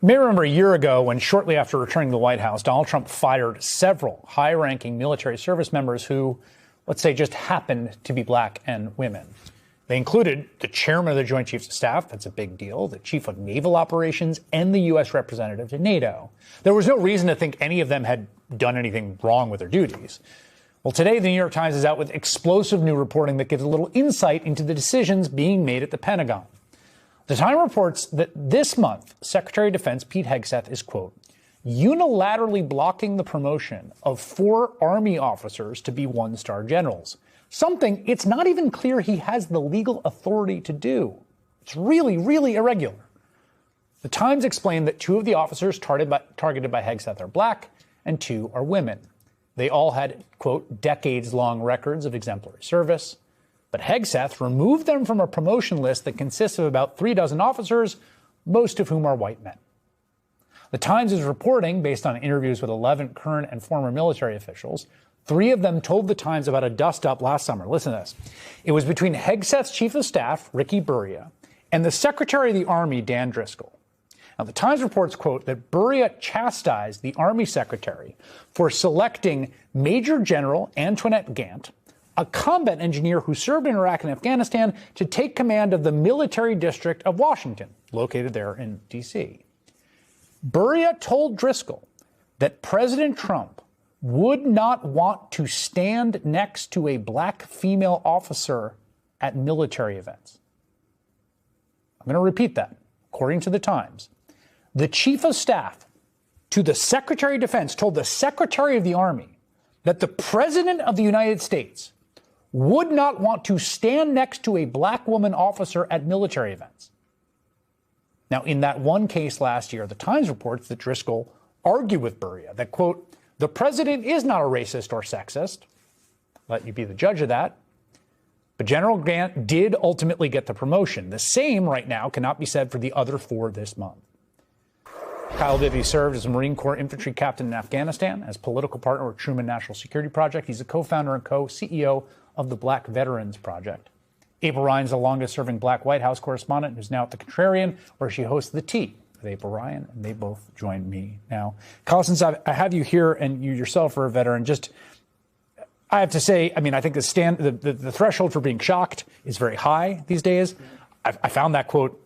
You may remember a year ago when, shortly after returning to the White House, Donald Trump fired several high-ranking military service members who, let's say, just happened to be black and women. They included the chairman of the Joint Chiefs of Staff, that's a big deal, the chief of naval operations, and the U.S. representative to NATO. There was no reason to think any of them had done anything wrong with their duties. Well, today, the New York Times is out with explosive new reporting that gives a little insight into the decisions being made at the Pentagon. The Times reports that this month, Secretary of Defense Pete Hegseth is, quote, unilaterally blocking the promotion of 4 Army officers to be one-star generals, something it's not even clear he has the legal authority to do. It's really, really irregular. The Times explained that 2 of the officers targeted by Hegseth are black and 2 are women. They all had, quote, decades-long records of exemplary service. But Hegseth removed them from a promotion list that consists of about 36 officers, most of whom are white men. The Times is reporting, based on interviews with 11 current and former military officials, 3 of them told the Times about a dust-up last summer. Listen to this. It was between Hegseth's chief of staff, Buria, and the Secretary of the Army, Dan Driscoll. Now, the Times reports, quote, that Buria chastised the Army Secretary for selecting Major General Antoinette Gant, a combat engineer who served in Iraq and Afghanistan, to take command of the military district of Washington, located there in D.C. Buria told Driscoll that President Trump would not want to stand next to a black female officer at military events. I'm going to repeat that. According to the Times, the chief of staff to the Secretary of Defense told the Secretary of the Army that the President of the United States would not want to stand next to a black woman officer at military events. Now, in that one case last year, the Times reports that Driscoll argued with Buria that, quote, the president is not a racist or sexist. Let you be the judge of that. But General Gant did ultimately get the promotion. The same right now cannot be said for the other 4 this month. Kyle Bibby served as a Marine Corps infantry captain in Afghanistan, as political partner with Truman National Security Project. He's a co-founder and co-CEO of the Black Veterans Project. April Ryan's the longest-serving Black White House correspondent, who's now at the Contrarian, where she hosts The Tea with April Ryan, and they both join me now. Kyle, since I have you here, and you yourself are a veteran, I have to say, I mean, I think the threshold for being shocked is very high these days. I found that quote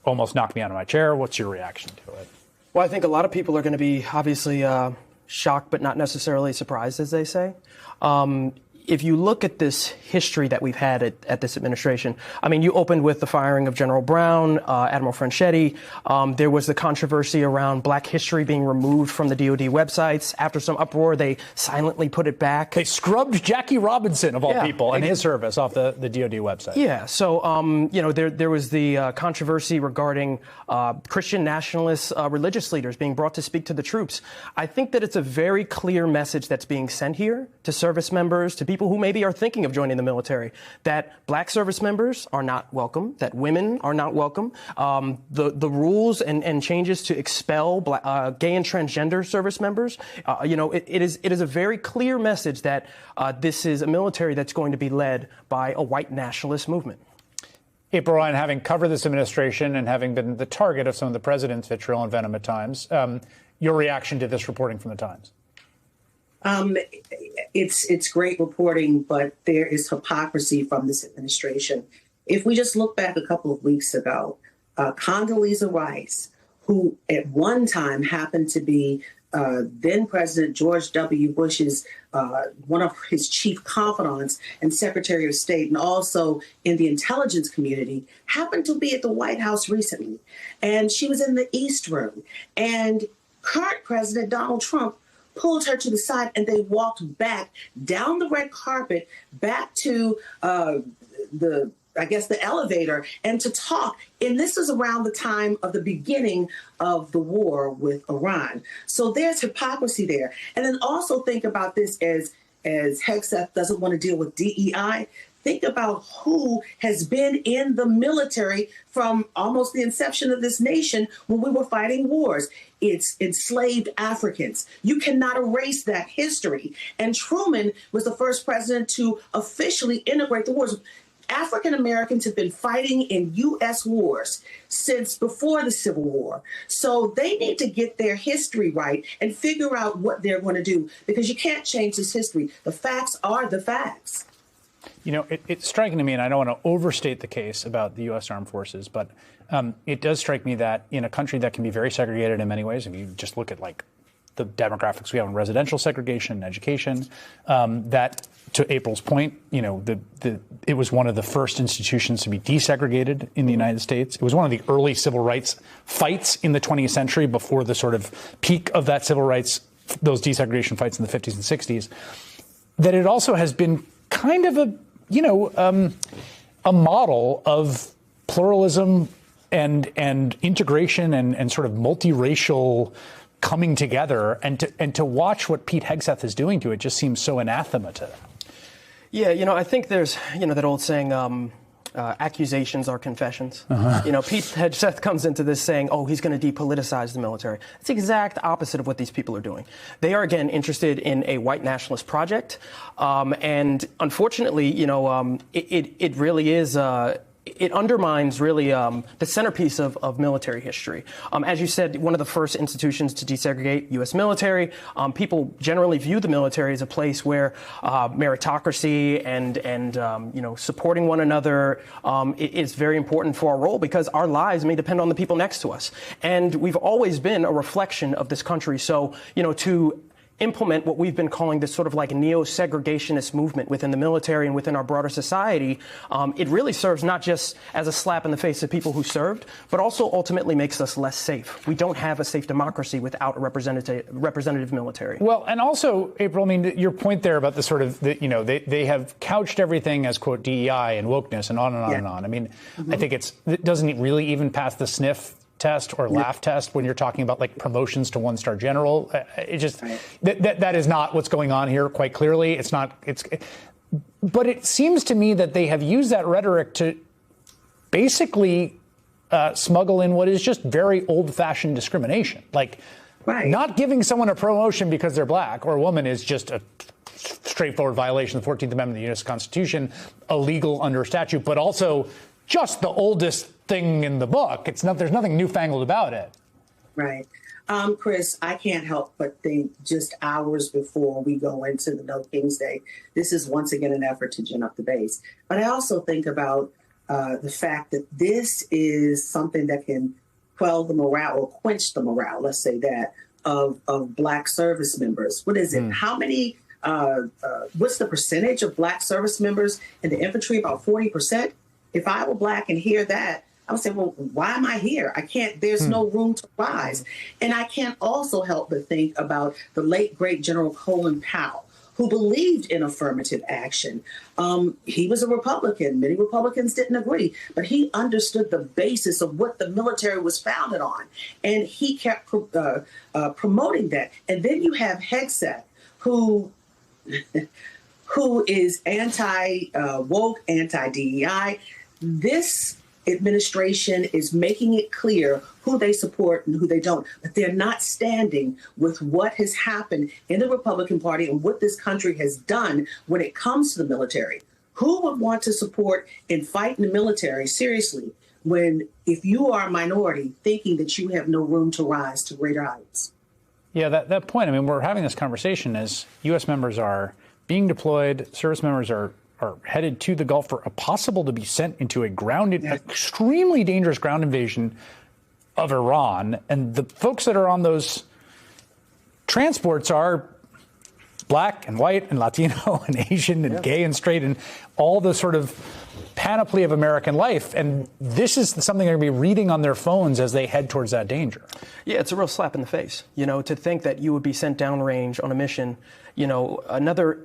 almost knocked me out of my chair. What's your reaction to it? Well, I think a lot of people are going to be obviously shocked, but not necessarily surprised, as they say. If you look at this history that we've had at this administration, I mean, you opened with the firing of General Brown, Admiral Franchetti. There was the controversy around Black history being removed from the DoD websites. After some uproar, they silently put it back. They scrubbed Jackie Robinson, of all people, and his service off the DoD website. Yeah. So, there was the controversy regarding Christian nationalist religious leaders being brought to speak to the troops. I think that it's a very clear message that's being sent here to service members, to people who maybe are thinking of joining the military, that Black service members are not welcome, that women are not welcome. The rules and changes to expel gay and transgender service members, it is a very clear message that this is a military that's going to be led by a white nationalist movement. April Ryan, having covered this administration and having been the target of some of the president's vitriol and venom at times, your reaction to this reporting from the Times? It's great reporting, but there is hypocrisy from this administration. If we just look back a couple of weeks ago, Condoleezza Rice, who at one time happened to be then President George W. Bush's one of his chief confidants and Secretary of State, and also in the intelligence community, happened to be at the White House recently. And she was in the East Room. And current President Donald Trump pulled her to the side, and they walked back down the red carpet back to the elevator, and to talk. And this is around the time of the beginning of the war with Iran. So there's hypocrisy there. And then also think about this as Hegseth doesn't want to deal with DEI. Think about who has been in the military from almost the inception of this nation when we were fighting wars. It's enslaved Africans. You cannot erase that history. And Truman was the first president to officially integrate the wars. African Americans have been fighting in U.S. wars since before the Civil War. So they need to get their history right and figure out what they're going to do, because you can't change this history. The facts are the facts. You know, it's striking to me, and I don't want to overstate the case about the U.S. Armed Forces, but it does strike me that in a country that can be very segregated in many ways, if you just look at like the demographics we have in residential segregation and education, that, to April's point, you know, it was one of the first institutions to be desegregated in the United States. It was one of the early civil rights fights in the 20th century, before the sort of peak of that civil rights, those desegregation fights in the 50s and 60s. That it also has been kind of a model of pluralism and integration and sort of multiracial coming together, and to watch what Pete Hegseth is doing to it just seems so anathema to them. Yeah, you know, I think there's, you know, that old saying, accusations are confessions. You know, Pete Hegseth comes into this saying, oh, he's going to depoliticize the military. It's the exact opposite of what these people are doing. They are, again, interested in a white nationalist project. And unfortunately, you know, it really is... it undermines really the centerpiece of military history. As you said, one of the first institutions to desegregate, U.S. military. People generally view the military as a place where meritocracy and you know, supporting one another is very important for our role, because our lives may depend on the people next to us. And we've always been a reflection of this country. So, you know, to implement what we've been calling this sort of like neo-segregationist movement within the military and within our broader society, it really serves not just as a slap in the face of people who served, but also ultimately makes us less safe. We don't have a safe democracy without a representative military. Well, and also, April, I mean, your point there about the sort of, you know, they have couched everything as, quote, DEI and wokeness and on and on and on. I mean, I think it doesn't really even pass the sniff test or laugh test when you're talking about like promotions to one-star general. It just that is not what's going on here, quite clearly. It's not. But it seems to me that they have used that rhetoric to basically smuggle in what is just very old-fashioned discrimination, like not giving someone a promotion because they're black or a woman is just a straightforward violation of the 14th Amendment of the U.S. Constitution, illegal under statute, but also just the oldest thing in the book. There's nothing newfangled about it. Right. Chris, I can't help but think, just hours before we go into the No King's Day, this is once again an effort to gin up the base. But I also think about the fact that this is something that can quell the morale or quench the morale, let's say that, of black service members. What is it? How many, what's the percentage of black service members in the infantry? About 40%. If I were black and hear that, I would say, well, why am I here? I can't, there's no room to rise. And I can't also help but think about the late, great General Colin Powell, who believed in affirmative action. He was a Republican. Many Republicans didn't agree, but he understood the basis of what the military was founded on. And he kept promoting that. And then you have Hegseth, who is anti-woke, anti-DEI. This administration is making it clear who they support and who they don't, but they're not standing with what has happened in the Republican Party and what this country has done when it comes to the military. Who would want to support and fight in the military, seriously, when if you are a minority thinking that you have no room to rise to greater heights? Yeah, that point, I mean, we're having this conversation as U.S. members are being deployed, service members are headed to the Gulf for a possible to be sent into a extremely dangerous ground invasion of Iran. And the folks that are on those transports are black and white and Latino and Asian and gay and straight and all the sort of panoply of American life. And this is something they're going to be reading on their phones as they head towards that danger. Yeah, it's a real slap in the face, you know, to think that you would be sent downrange on a mission, you know, another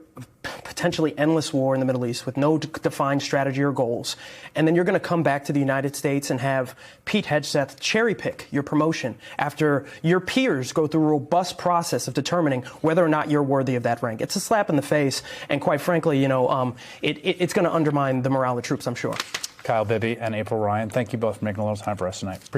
potentially endless war in the Middle East with no defined strategy or goals. And then you're going to come back to the United States and have Pete Hegseth cherry pick your promotion after your peers go through a robust process of determining whether or not you're worthy of that rank. It's a slap in the face. And quite frankly, you know, it's going to undermine the morale of the troops, I'm sure. Kyle Bibby and April Ryan, thank you both for making a little time for us tonight. Appreciate it.